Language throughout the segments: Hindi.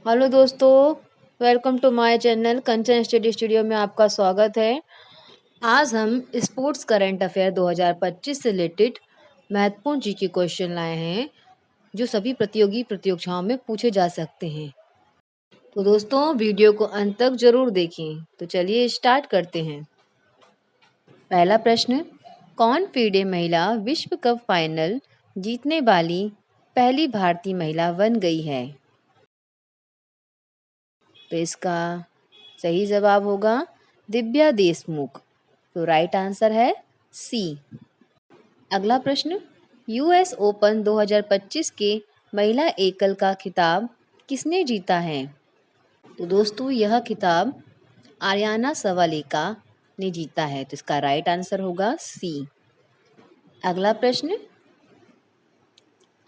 हेलो दोस्तों, welcome to my channel Kanchan study studio में आपका स्वागत है। आज हम स्पोर्ट्स करंट अफेयर 2025 से रिलेटेड महत्वपूर्ण जीके क्वेश्चन लाए हैं जो सभी प्रतियोगी परीक्षाओं में पूछे जा सकते हैं। तो दोस्तों वीडियो को अंत तक जरूर देखें। तो चलिए स्टार्ट करते हैं। पहला प्रश्न, कौन फीडे महिला विश्व कप फाइनल जीतने वाली पहली भारतीय महिला बन गई है? तो इसका सही जवाब होगा दिव्या देशमुख। तो राइट आंसर है सी। अगला प्रश्न, यूएस ओपन 2025 के महिला एकल का खिताब किसने जीता है? तो दोस्तों यह खिताब आर्याना सवालेका ने जीता है। तो इसका राइट आंसर होगा सी। अगला प्रश्न,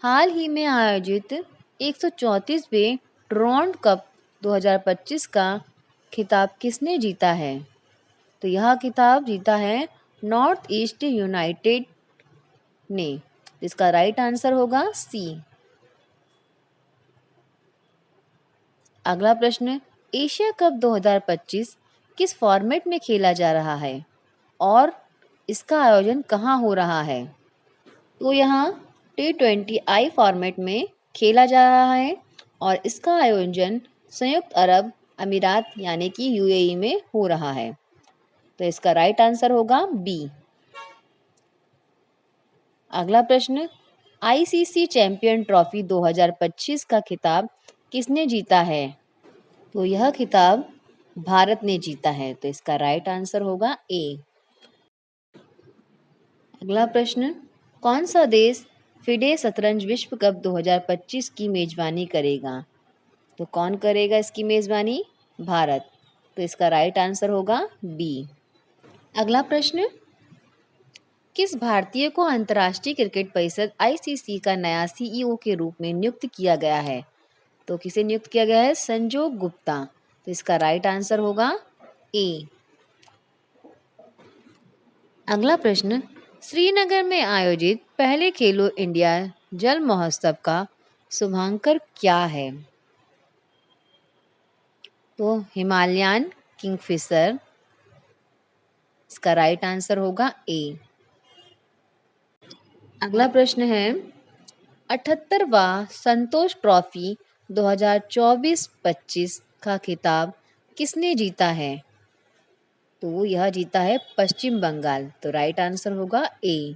हाल ही में आयोजित 134वें टोरंटो कप 2025 का खिताब किसने जीता है? तो यह खिताब जीता है नॉर्थ ईस्ट यूनाइटेड ने। इसका राइट आंसर होगा सी। अगला प्रश्न, एशिया कप 2025 किस फॉर्मेट में खेला जा रहा है और इसका आयोजन कहाँ हो रहा है? तो यहाँ T20I फॉर्मेट में खेला जा रहा है और इसका आयोजन संयुक्त अरब अमीरात यानी कि यूएई में हो रहा है। तो इसका राइट आंसर होगा बी। अगला प्रश्न, आईसीसी चैंपियन ट्रॉफी 2025 का खिताब किसने जीता है? तो यह खिताब भारत ने जीता है। तो इसका राइट आंसर होगा ए। अगला प्रश्न, कौन सा देश फिडे शतरंज विश्व कप 2025 की मेजबानी करेगा? तो कौन करेगा इसकी मेजबानी? भारत। तो इसका राइट आंसर होगा बी। अगला प्रश्न, किस भारतीय को अंतर्राष्ट्रीय क्रिकेट परिषद आईसीसी का नया सीईओ के रूप में नियुक्त किया गया है? तो किसे नियुक्त किया गया है? संजोग गुप्ता। तो इसका राइट आंसर होगा ए। अगला प्रश्न, श्रीनगर में आयोजित पहले खेलो इंडिया जल महोत्सव का शुभांकर क्या है? तो हिमालयन किंगफिशर। इसका राइट आंसर होगा ए। अगला प्रश्न है, 78वां संतोष ट्रॉफी 2024-25 का खिताब किसने जीता है? तो यह जीता है पश्चिम बंगाल। तो राइट आंसर होगा ए।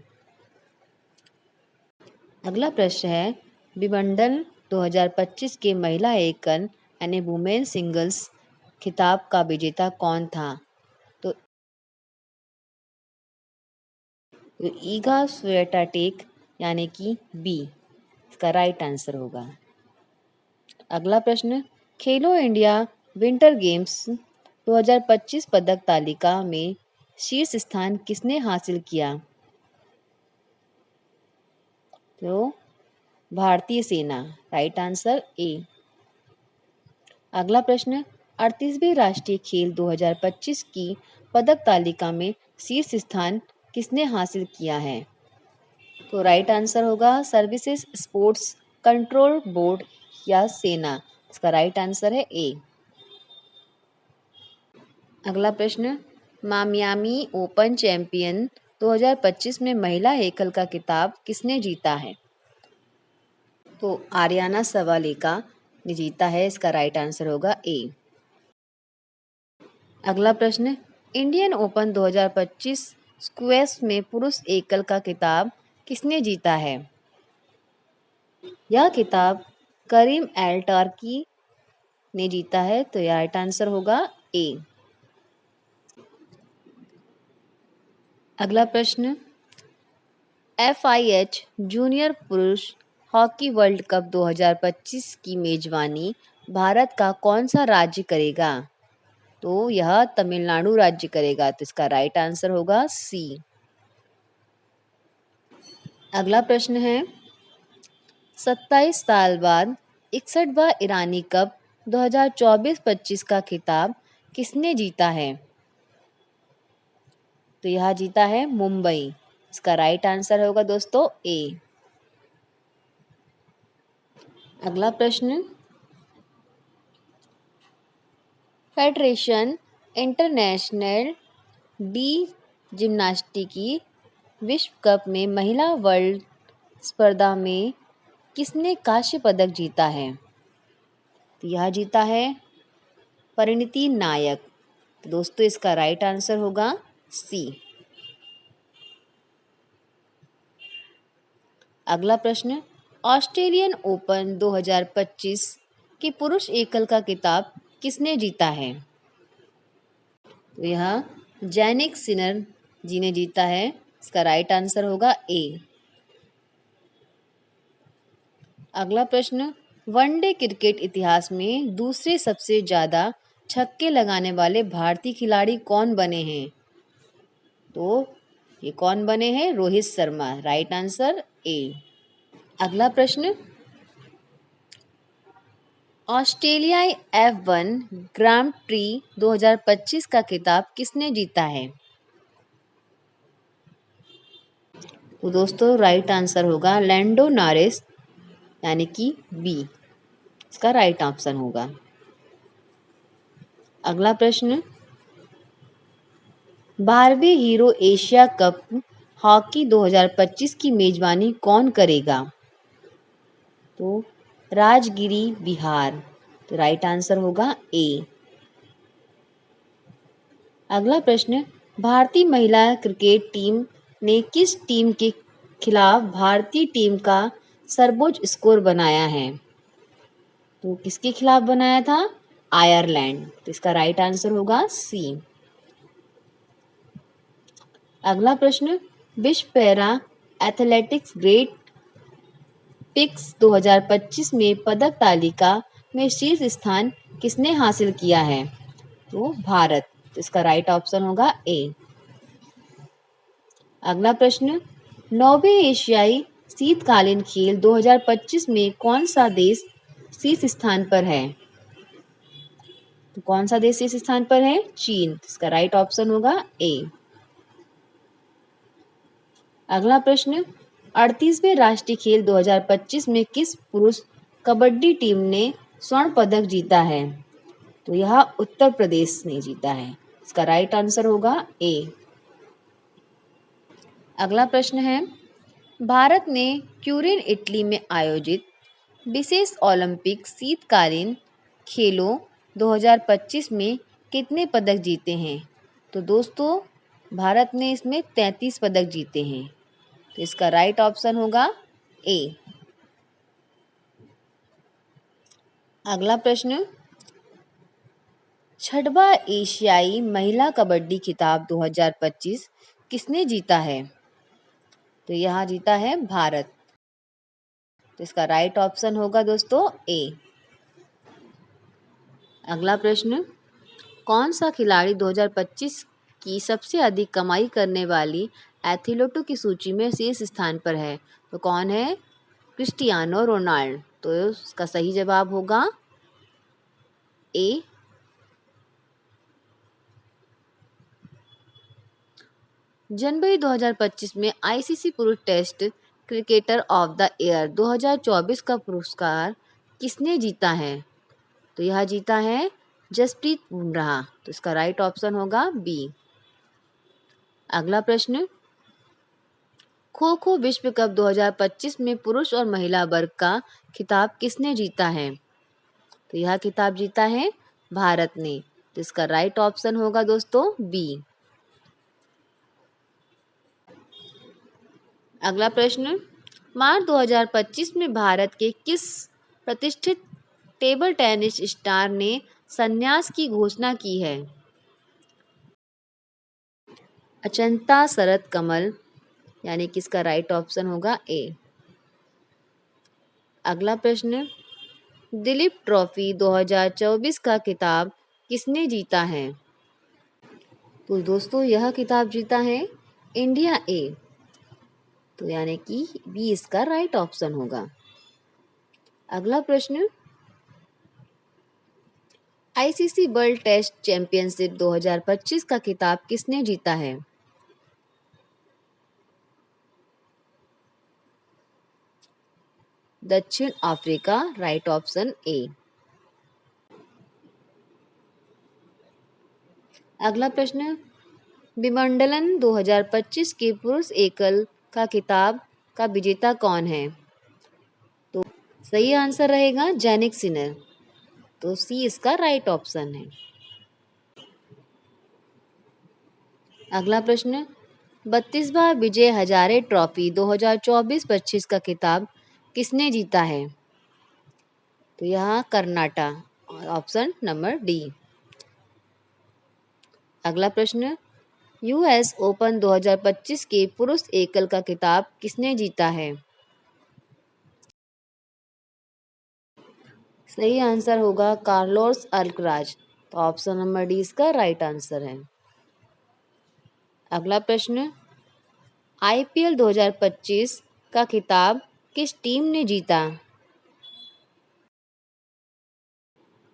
अगला प्रश्न है, विंबलडन 2025 के महिला एकल यानी वुमेन सिंगल्स खिताब का विजेता कौन था? तो ईगा स्वियाटेक यानी कि बी। इसका राइट आंसर होगा। अगला प्रश्न, खेलो इंडिया विंटर गेम्स 2025 पदक तालिका में शीर्ष स्थान किसने हासिल किया? तो भारतीय सेना। Right answer A. अगला प्रश्न, 38वीं राष्ट्रीय खेल 2025 की पदक तालिका में शीर्ष स्थान किसने हासिल किया है? तो राइट आंसर होगा सर्विसेज स्पोर्ट्स कंट्रोल बोर्ड या सेना। इसका राइट आंसर है ए। अगला प्रश्न, मामियामी ओपन चैंपियन 2025 में महिला एकल का खिताब किसने जीता है? तो आर्याना सवालेका ने जीता है। इसका राइट आंसर होगा ए। अगला प्रश्न, इंडियन ओपन 2025 स्क्वैश में पुरुष एकल का खिताब किसने जीता है? यह खिताब करीम एल टार्की ने जीता है। तो यह राइट आंसर होगा ए। अगला प्रश्न, FIH जूनियर पुरुष हॉकी वर्ल्ड कप 2025 की मेजबानी भारत का कौन सा राज्य करेगा? तो यह तमिलनाडु राज्य करेगा। तो इसका राइट आंसर होगा सी। अगला प्रश्न है, 27 साल बाद 61वां ईरानी कप 2024-25 का खिताब किसने जीता है? तो यह जीता है मुंबई। इसका राइट आंसर होगा दोस्तों ए। अगला प्रश्न, फेडरेशन इंटरनेशनल डी जिम्नास्टिकी विश्व कप में महिला वर्ल्ड स्पर्धा में किसने कांस्य पदक जीता है? तो यह जीता है परिणीति नायक। तो दोस्तों इसका राइट आंसर होगा सी। अगला प्रश्न, ऑस्ट्रेलियन ओपन 2025 के पुरुष एकल का खिताब किसने जीता है? तो यह जैनिक सिनर जी ने जीता है। इसका राइट आंसर होगा ए। अगला प्रश्न, वनडे क्रिकेट इतिहास में दूसरे सबसे ज्यादा छक्के लगाने वाले भारतीय खिलाड़ी कौन बने हैं? तो ये कौन बने हैं? Rohit Sharma. Right answer A. अगला प्रश्न, ऑस्ट्रेलियाई F1 ग्रांड प्री 2025 का खिताब किसने जीता है? तो दोस्तों राइट आंसर होगा लैंडो नॉरिस, यानी कि बी। इसका राइट ऑप्शन होगा। अगला प्रश्न, 12वें हीरो एशिया कप हॉकी 2025 की मेजबानी कौन करेगा? तो राजगिरी बिहार। तो राइट आंसर होगा ए। अगला प्रश्न, भारतीय महिला क्रिकेट टीम ने किस टीम के खिलाफ भारतीय टीम का सर्वोच्च स्कोर बनाया है? तो किसके खिलाफ बनाया था? आयरलैंड। तो इसका राइट आंसर होगा सी। अगला प्रश्न, विश्व पैरा एथलेटिक्स ग्रेट पिक्स 2025 में पदक तालिका में शीर्ष स्थान किसने हासिल किया है? तो भारत। तो इसका राइट ऑप्शन होगा ए। अगला प्रश्न, 9वें एशियाई शीतकालीन खेल 2025 में कौन सा देश शीर्ष स्थान पर है? तो कौन सा देश शीर्ष स्थान पर है? चीन। इसका राइट ऑप्शन होगा ए। अगला प्रश्न, 38वें राष्ट्रीय खेल 2025 में किस पुरुष कबड्डी टीम ने स्वर्ण पदक जीता है? तो यह उत्तर प्रदेश ने जीता है। इसका राइट आंसर होगा ए। अगला प्रश्न है, भारत ने ट्यूरिन इटली में आयोजित विशेष ओलंपिक शीतकालीन खेलों 2025 में कितने पदक जीते हैं? तो दोस्तों भारत ने इसमें 33 पदक जीते हैं। तो इसका राइट ऑप्शन होगा ए। अगला प्रश्न, 6वां एशियाई महिला कबड्डी खिताब 2025 किसने जीता है? तो यहाँ जीता है भारत। तो इसका राइट ऑप्शन होगा दोस्तों ए। अगला प्रश्न, कौन सा खिलाड़ी 2025 की सबसे अधिक कमाई करने वाली एथलीटों की सूची में शीर्ष स्थान पर है? तो कौन है? Cristiano Ronaldo. तो इसका सही जवाब होगा ए। जनवरी 2025 में आईसीसी पुरुष test cricketer of the year 2024 का पुरस्कार किसने जीता है? तो यह जीता है जसप्रीत बुमराह। तो इसका राइट ऑप्शन होगा बी। अगला प्रश्न, खो खो विश्व कप 2025 में पुरुष और महिला वर्ग का खिताब किसने जीता है? तो यह खिताब जीता है भारत ने। तो इसका राइट ऑप्शन होगा दोस्तों बी। अगला प्रश्न, मार्च 2025 में भारत के किस प्रतिष्ठित टेबल टेनिस स्टार ने संन्यास की घोषणा की है? अचंता शरत कमल, यानी कि इसका राइट ऑप्शन होगा ए। अगला प्रश्न, दिलीप ट्रॉफी 2024 का खिताब किसने जीता है? तो दोस्तों यह खिताब जीता है इंडिया ए। तो यानी कि बी इसका राइट ऑप्शन होगा। अगला प्रश्न, आईसीसी वर्ल्ड टेस्ट चैंपियनशिप 2025 का खिताब किसने जीता है? दक्षिण अफ्रीका। Right option A. अगला प्रश्न, विंबलडन 2025 के पुरुष एकल का खिताब का विजेता कौन है? तो सही आंसर रहेगा जैनिक सिनर। तो सी इसका राइट ऑप्शन है। अगला प्रश्न, 32वां विजय हजारे ट्रॉफी 2024-25 का खिताब किसने जीता है? तो यहाँ कर्नाटक, ऑप्शन नंबर डी। अगला प्रश्न, यूएस ओपन 2025 के पुरुष एकल का खिताब किसने जीता है? सही आंसर होगा कार्लोस अल्कराज। तो ऑप्शन नंबर डी इसका राइट आंसर है। अगला प्रश्न, आईपीएल 2025 का खिताब किस टीम ने जीता?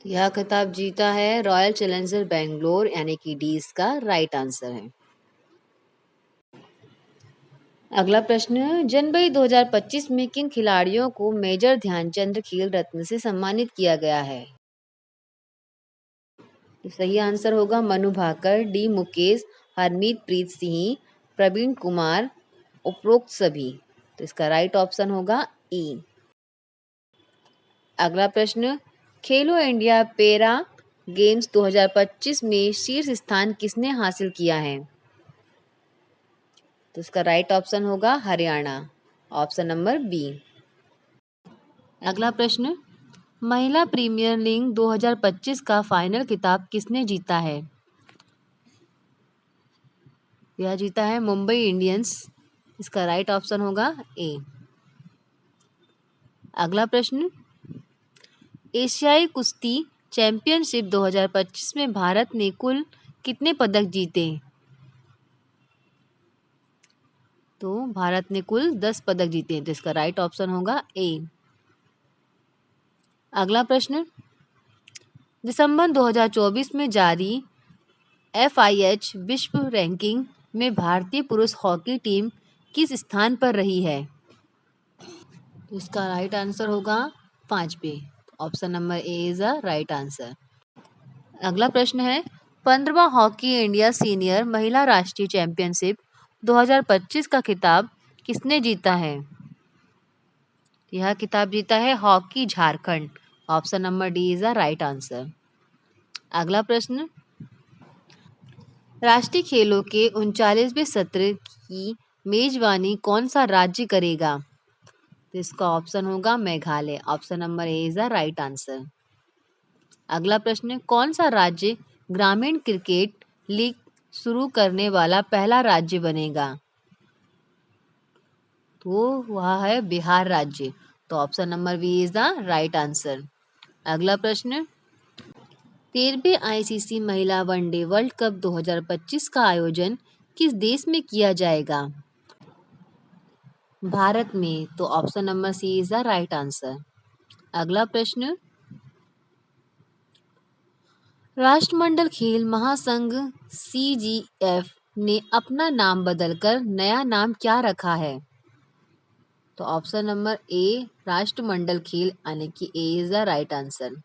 तो यह खिताब जीता है रॉयल चैलेंजर बेंगलोर, यानी कि डी इसका राइट आंसर है। अगला प्रश्न, जनवरी 2025 में किन खिलाड़ियों को मेजर ध्यानचंद खेल रत्न से सम्मानित किया गया है? तो सही आंसर होगा मनु भाकर, डी मुकेश, हरमीत प्रीत सिंह, प्रवीण कुमार, उपरोक्त सभी। तो इसका राइट ऑप्शन होगा ई। अगला प्रश्न, खेलो इंडिया पैरा गेम्स 2025 में शीर्ष स्थान किसने हासिल किया है? तो इसका राइट ऑप्शन होगा हरियाणा, ऑप्शन नंबर बी। अगला प्रश्न, महिला प्रीमियर लीग 2025 का फाइनल खिताब किसने जीता है? यह जीता है मुंबई इंडियंस। इसका राइट ऑप्शन होगा ए। अगला प्रश्न, एशियाई कुश्ती चैंपियनशिप 2025 में भारत ने कुल कितने पदक जीते? तो भारत ने कुल 10 पदक जीते हैं। तो इसका राइट ऑप्शन होगा ए। अगला प्रश्न, दिसंबर 2024 में जारी FIH विश्व रैंकिंग में भारतीय पुरुष हॉकी टीम किस स्थान पर रही है? तो इसका राइट आंसर होगा 5वें, option number A is the right answer. अगला प्रश्न है, 15वां हॉकी इंडिया सीनियर महिला राष्ट्रीय चैंपियनशिप 2025 का खिताब किसने जीता है? यह खिताब जीता है hockey Jharkhand, option number D is the right answer. अगला प्रश्न, राष्ट्रीय खेलों के 39वें सत्र की मेजबानी कौन सा राज्य करेगा? तो इसका ऑप्शन होगा Meghalaya, option number A is the right answer. अगला प्रश्न, कौन सा राज्य ग्रामीण क्रिकेट लीग शुरू करने वाला पहला राज्य बनेगा? तो वह है बिहार राज्य। तो option number B is the right answer. अगला प्रश्न, 13वें आईसीसी महिला वनडे वर्ल्ड कप 2025 का आयोजन किस देश में किया जाएगा? भारत में। तो option number C is the right answer. अगला प्रश्न, राष्ट्रमंडल खेल महासंघ CGF ने अपना नाम बदलकर नया नाम क्या रखा है? तो ऑप्शन नंबर ए राष्ट्रमंडल खेल, यानी कि ए इज द राइट आंसर।